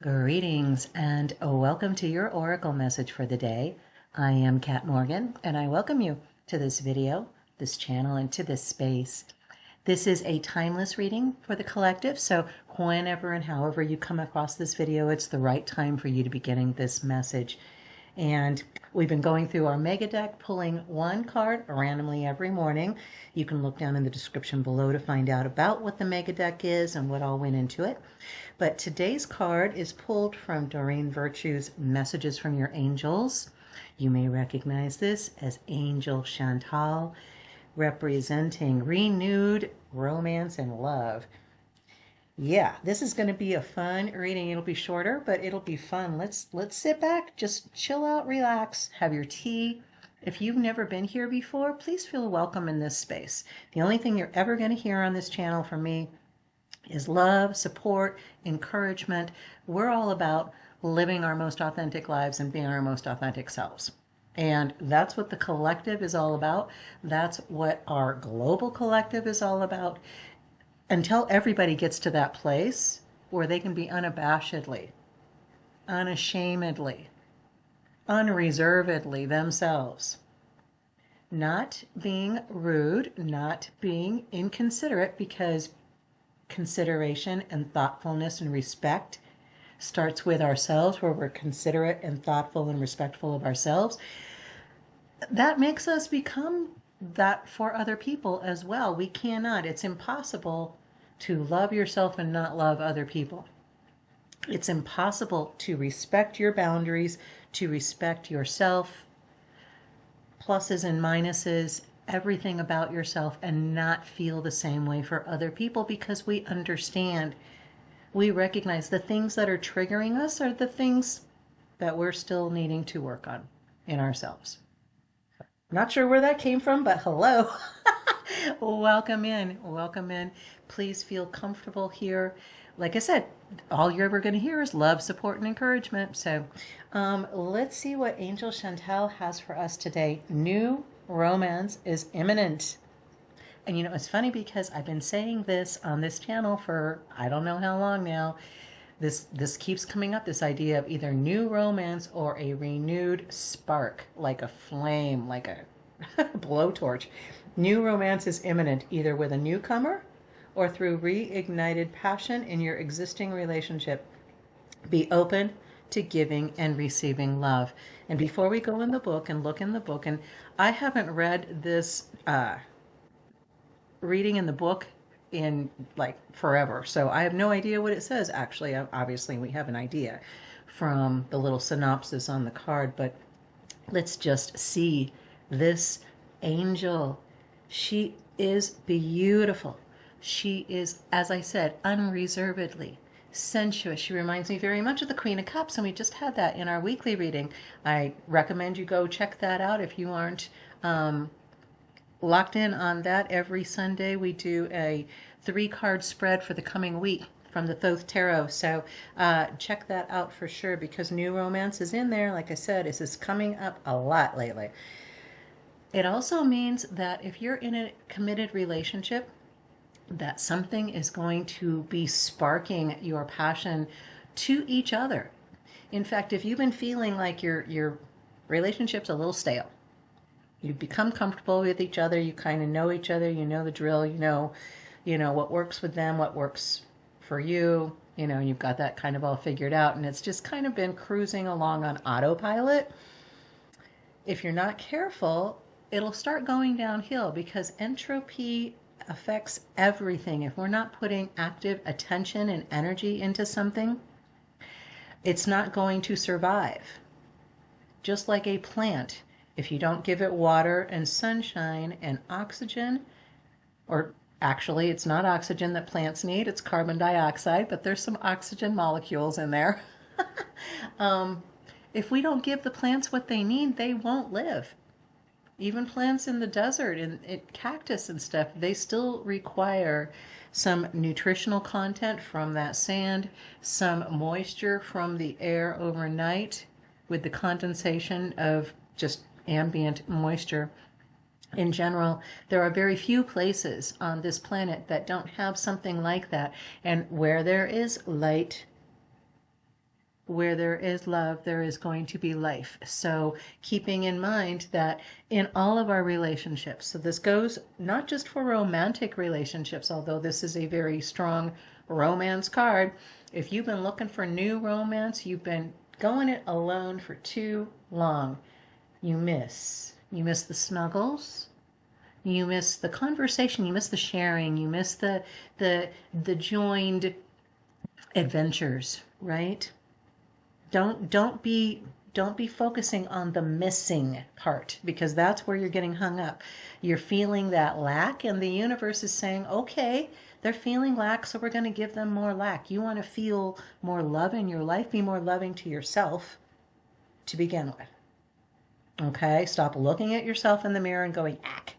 Greetings and welcome to your Oracle message for the day. I am Kat Morgan and I welcome you to this video, this channel, and to this space. This is a timeless reading for the collective, so whenever and however you come across this video, it's the right time for you to be getting this message. And we've been going through our mega deck, pulling one card randomly every morning. You can look down in the description below to find out about what the mega deck is and what all went into it. But today's card is pulled from Doreen Virtue's Messages from Your Angels. You may recognize this as Angel Chantall, representing renewed romance and love. Yeah, this is going to be a fun reading. It'll be shorter, but it'll be fun. Let's sit back, just chill out, relax, have your tea. If you've never been here before, please feel welcome in this space. The only thing you're ever going to hear on this channel from me is love, support, encouragement. We're all about living our most authentic lives and being our most authentic selves. And that's what the collective is all about. That's what our global collective is all about. Until everybody gets to that place where they can be unabashedly, unashamedly, unreservedly themselves. Not being rude, not being inconsiderate, because consideration and thoughtfulness and respect starts with ourselves, where we're considerate and thoughtful and respectful of ourselves. That makes us become that for other people as well. We cannot, it's impossible to love yourself and not love other people. It's impossible to respect your boundaries, to respect yourself, pluses and minuses, everything about yourself, and not feel the same way for other people, because we understand, we recognize the things that are triggering us are the things that we're still needing to work on in ourselves. Not sure where that came from, but hello. Welcome in, welcome in. Please feel comfortable here. Like I said, all you're ever going to hear is love, support, and encouragement. So let's see what Angel Chantall has for us today. New romance is imminent. And you know, it's funny because I've been saying this on this channel for I don't know how long now. This keeps coming up, this idea of either new romance or a renewed spark, like a flame, like a blowtorch. New romance is imminent, either with a newcomer or through reignited passion in your existing relationship. Be open to giving and receiving love. And before we go in the book and look in the book, and I haven't read this reading in the book in like forever, so I have no idea what it says. Actually, obviously we have an idea from the little synopsis on the card, but let's just see this angel. She is beautiful. She is, as I said, unreservedly sensuous. She reminds me very much of the Queen of Cups, and we just had that in our weekly reading. I recommend you go check that out if you aren't locked in on that. Every Sunday we do a 3-card spread for the coming week from the Thoth Tarot. So check that out for sure, because new romance is in there. Like I said, this is coming up a lot lately. It also means that if you're in a committed relationship, that something is going to be sparking your passion to each other. In fact, if you've been feeling like your relationship's a little stale, you've become comfortable with each other, you kind of know each other, you know the drill, you know what works with them, what works for you, you've got that kind of all figured out, and it's just kind of been cruising along on autopilot. If you're not careful, it'll start going downhill, because entropy affects everything. If we're not putting active attention and energy into something, it's not going to survive. Just like a plant, if you don't give it water and sunshine and oxygen, or actually it's not oxygen that plants need, it's carbon dioxide, but there's some oxygen molecules in there. If we don't give the plants what they need, they won't live. Even plants in the desert and cactus and stuff, they still require some nutritional content from that sand, some moisture from the air overnight with the condensation of just ambient moisture. In general, there are very few places on this planet that don't have something like that. And where there is light, where there is love, there is going to be life. So keeping in mind that in all of our relationships, so this goes not just for romantic relationships, although this is a very strong romance card. If you've been looking for new romance, you've been going it alone for too long. You miss the snuggles. You miss the conversation. You miss the sharing. You miss the joined adventures, right? Don't be focusing on the missing part, because that's where you're getting hung up. You're feeling that lack, and the universe is saying, okay, they're feeling lack, so we're going to give them more lack. You want to feel more love in your life, be more loving to yourself to begin with. Okay, stop looking at yourself in the mirror and going, ack.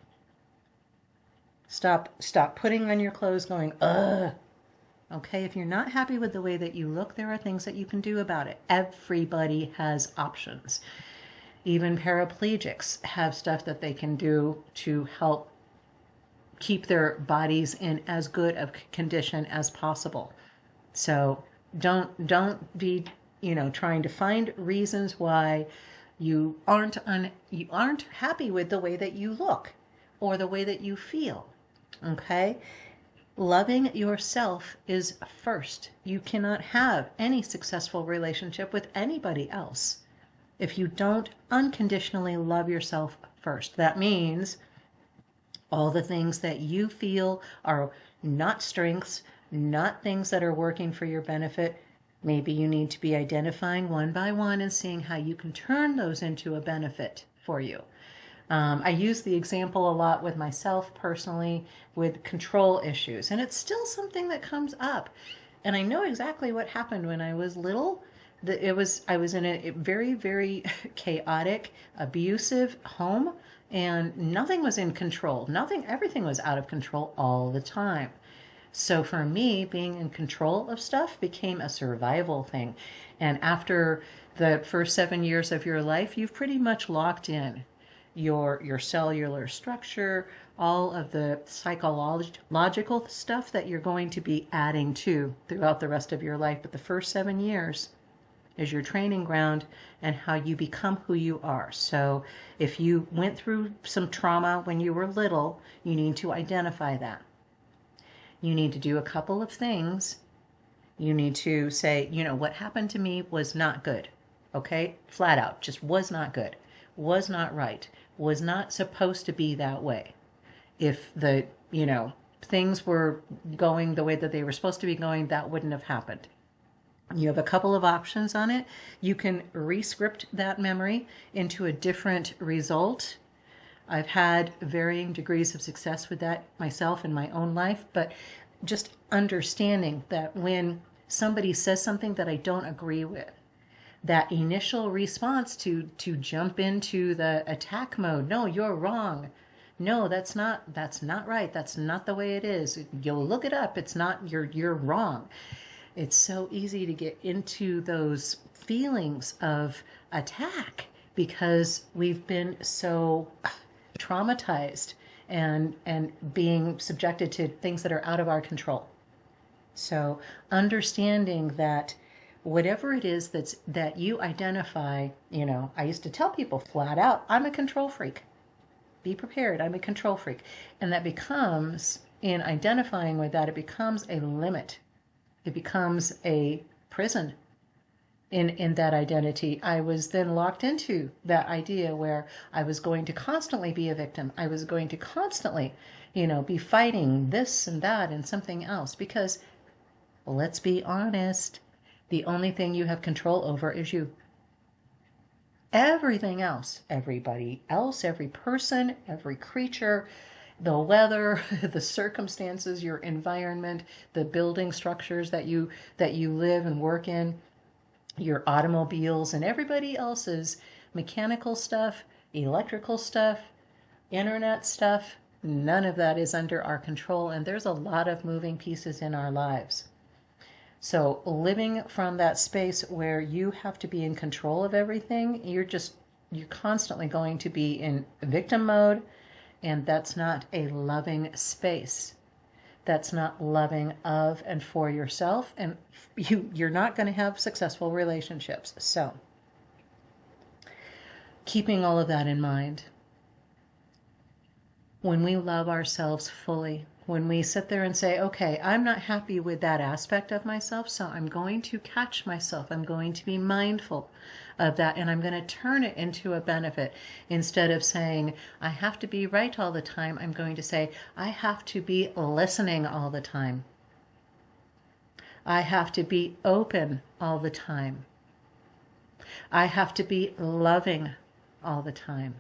Stop putting on your clothes going, ugh. Okay, if you're not happy with the way that you look, there are things that you can do about it. Everybody has options. Even paraplegics have stuff that they can do to help keep their bodies in as good of condition as possible. So don't be, trying to find reasons why you aren't happy with the way that you look or the way that you feel. Okay? Loving yourself is first. You cannot have any successful relationship with anybody else if you don't unconditionally love yourself first. That means all the things that you feel are not strengths, not things that are working for your benefit. Maybe you need to be identifying one by one and seeing how you can turn those into a benefit for you. I use the example a lot with myself personally with control issues, and it's still something that comes up. And I know exactly what happened when I was little. I was in a very, very chaotic, abusive home, and nothing was in control. Everything was out of control all the time. So for me, being in control of stuff became a survival thing. And after the first 7 years of your life, you've pretty much locked in your cellular structure, all of the psychological stuff that you're going to be adding to throughout the rest of your life. But the first 7 years is your training ground and how you become who you are. So if you went through some trauma when you were little, you need to identify that. You need to do a couple of things. You need to say, what happened to me was not good. Okay? Flat out, just was not good. Was not right. Was not supposed to be that way. If the, things were going the way that they were supposed to be going, that wouldn't have happened. You have a couple of options on it. You can re-script that memory into a different result. I've had varying degrees of success with that myself in my own life, but just understanding that when somebody says something that I don't agree with, that initial response to jump into the attack mode. No, you're wrong. No, that's not right. That's not the way it is. You'll look it up. It's not, you're wrong. It's so easy to get into those feelings of attack because we've been so traumatized and being subjected to things that are out of our control. So understanding that whatever it is that you identify, I used to tell people flat out, I'm a control freak. Be prepared, I'm a control freak. And that becomes, in identifying with that, it becomes a limit. It becomes a prison in that identity. I was then locked into that idea where I was going to constantly be a victim. I was going to constantly, be fighting this and that and something else. Because, let's be honest, the only thing you have control over is you. Everything else, everybody else, every person, every creature, the weather, the circumstances, your environment, the building structures that you live and work in, your automobiles and everybody else's mechanical stuff, electrical stuff, internet stuff, none of that is under our control, and there's a lot of moving pieces in our lives. So living from that space where you have to be in control of everything, you're constantly going to be in victim mode, and that's not a loving space. that's not loving of and for yourself, and you're not going to have successful relationships. So keeping all of that in mind, when we love ourselves fully, when we sit there and say, okay, I'm not happy with that aspect of myself, so I'm going to catch myself. I'm going to be mindful of that, and I'm going to turn it into a benefit. Instead of saying, I have to be right all the time, I'm going to say, I have to be listening all the time. I have to be open all the time. I have to be loving all the time.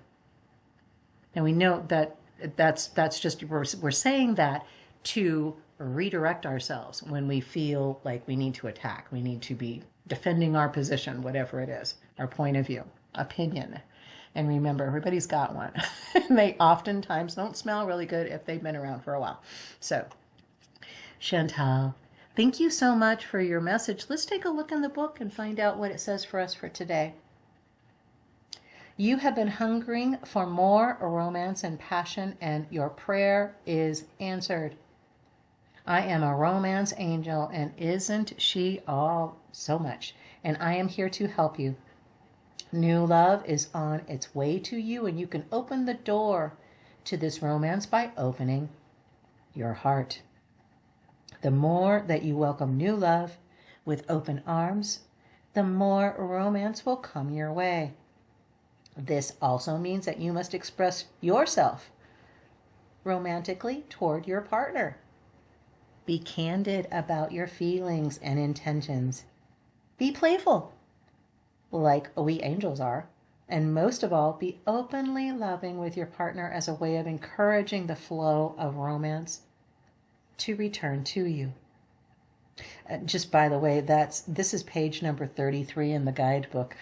And we know that that's just, we're saying that to redirect ourselves when we feel like we need to attack. We need to be defending our position, whatever it is, our point of view, opinion. And remember, everybody's got one. And they oftentimes don't smell really good if they've been around for a while. So, Chantall, thank you so much for your message. Let's take a look in the book and find out what it says for us for today. You have been hungering for more romance and passion, and your prayer is answered. I am a romance angel, and isn't she all so much? And I am here to help you. New love is on its way to you, and you can open the door to this romance by opening your heart. The more that you welcome new love with open arms, the more romance will come your way. This also means that you must express yourself romantically toward your partner. Be candid about your feelings and intentions. Be playful, like we angels are. And most of all, be openly loving with your partner as a way of encouraging the flow of romance to return to you. Just by the way, this is page number 33 in the guidebook.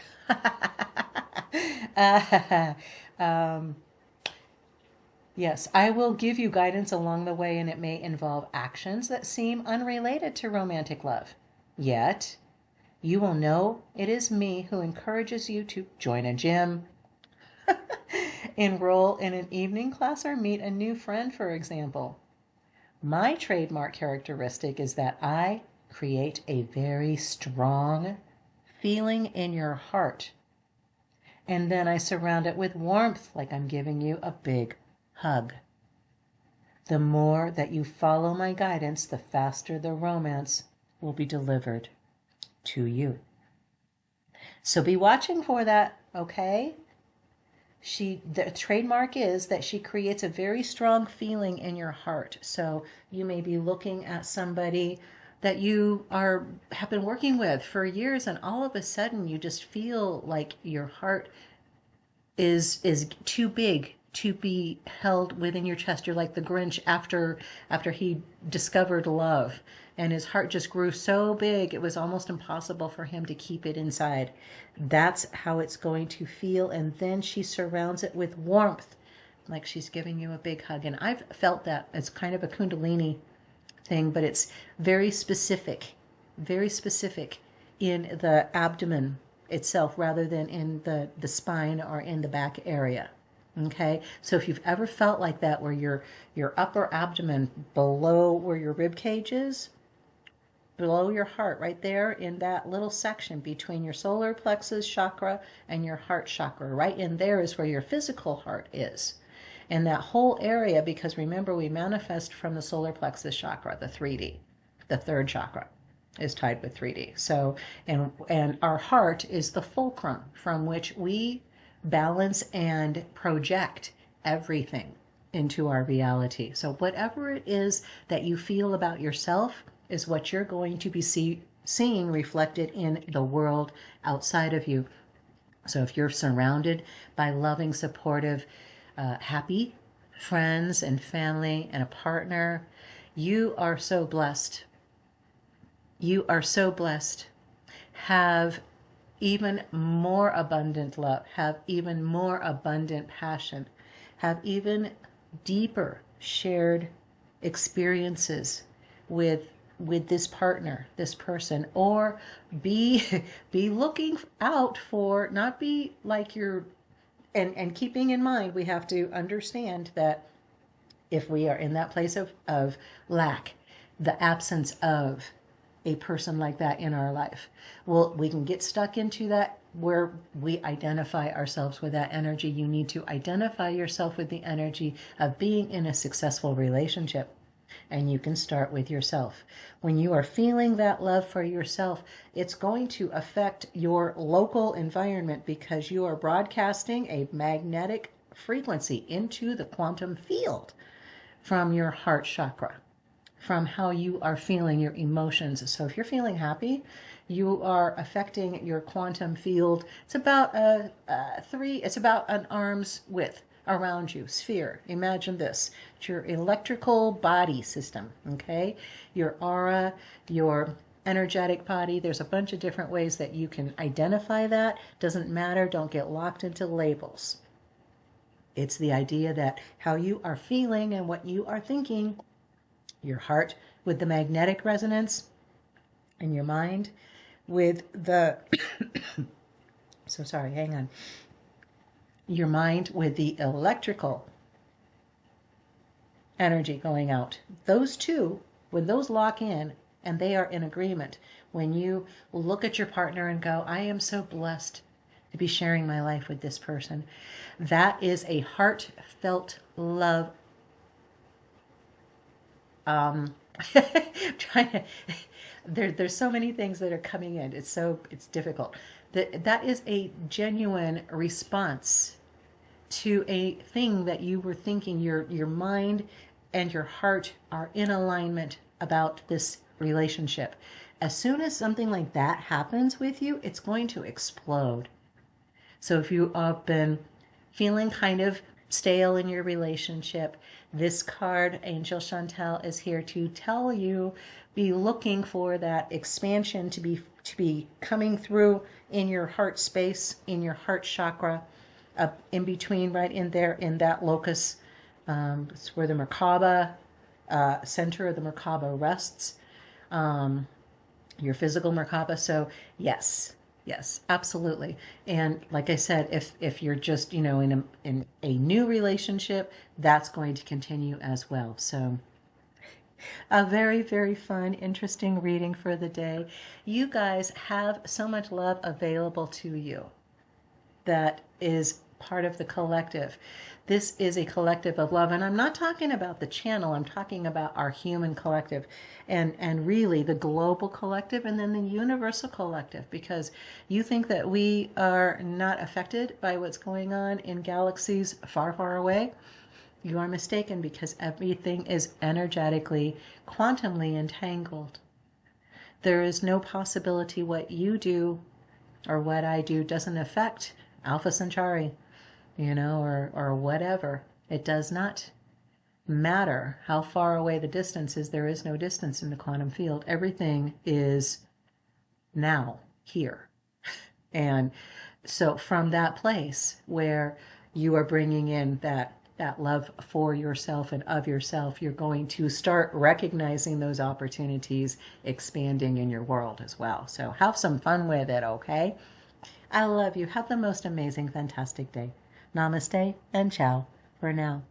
Yes, I will give you guidance along the way, and it may involve actions that seem unrelated to romantic love. Yet, you will know it is me who encourages you to join a gym, enroll in an evening class, or meet a new friend, for example. My trademark characteristic is that I create a very strong feeling in your heart. And then I surround it with warmth, like I'm giving you a big hug. The more that you follow my guidance, the faster the romance will be delivered to you. So be watching for that, okay? The trademark is that she creates a very strong feeling in your heart. So you may be looking at somebody that you have been working with for years, and all of a sudden you just feel like your heart is too big to be held within your chest. You're like the Grinch after he discovered love, and his heart just grew so big it was almost impossible for him to keep it inside. That's how it's going to feel. And then she surrounds it with warmth, like she's giving you a big hug. And I've felt that. It's kind of a Kundalini thing, but it's very specific in the abdomen itself rather than in the spine or in the back area. Okay, so if you've ever felt like that, where your upper abdomen below where your rib cage is, below your heart, right there in that little section between your solar plexus chakra and your heart chakra, right in there is where your physical heart is. And that whole area, because remember, we manifest from the solar plexus chakra, the 3D, the third chakra is tied with 3D. So, and our heart is the fulcrum from which we balance and project everything into our reality. So whatever it is that you feel about yourself is what you're going to be seeing reflected in the world outside of you. So if you're surrounded by loving, supportive, happy friends and family and a partner, you are so blessed. You are so blessed. Have even more abundant love, have even more abundant passion, have even deeper shared experiences with this partner, this person, or be looking out for, not be like you're, and keeping in mind, we have to understand that if we are in that place of lack, the absence of a person like that in our life. Well, we can get stuck into that where we identify ourselves with that energy. You need to identify yourself with the energy of being in a successful relationship. And you can start with yourself. When you are feeling that love for yourself, it's going to affect your local environment because you are broadcasting a magnetic frequency into the quantum field from your heart chakra, from how you are feeling your emotions. So if you're feeling happy, you are affecting your quantum field. It's about it's about an arm's width around you, sphere. Imagine this. It's your electrical body system, okay? Your aura, your energetic body. There's a bunch of different ways that you can identify that. Doesn't matter. Don't get locked into labels. It's the idea that how you are feeling and what you are thinking, your heart with the magnetic resonance, and your mind with the, so sorry, hang on. Your mind with the electrical energy going out. Those two, when those lock in and they are in agreement, when you look at your partner and go, I am so blessed to be sharing my life with this person, that is a heartfelt love. There's so many things that are coming in. It's difficult. That is a genuine response to a thing that you were thinking. Your mind and your heart are in alignment about this relationship. As soon as something like that happens with you, it's going to explode. So if you have been feeling kind of stale in your relationship, this card, Angel Chantall, is here to tell you, be looking for that expansion to be coming through in your heart space, in your heart chakra, in between, right in there, in that locus. It's where the Merkaba, center of the Merkaba rests, your physical Merkaba. So yes, absolutely. And like I said, if you're just, in a new relationship, that's going to continue as well. So a very, very fun, interesting reading for the day. You guys have so much love available to you that is part of the collective. This is a collective of love, and I'm not talking about the channel. I'm talking about our human collective, and really the global collective, and then the universal collective, because you think that we are not affected by what's going on in galaxies far, far away. You are mistaken, because everything is energetically, quantumly entangled. There is no possibility what you do or what I do doesn't affect Alpha Centauri, or whatever. It does not matter how far away the distance is. There is no distance in the quantum field. Everything is now, here. And so from that place where you are bringing in that love for yourself and of yourself, you're going to start recognizing those opportunities expanding in your world as well. So have some fun with it, okay? I love you. Have the most amazing, fantastic day. Namaste and ciao for now.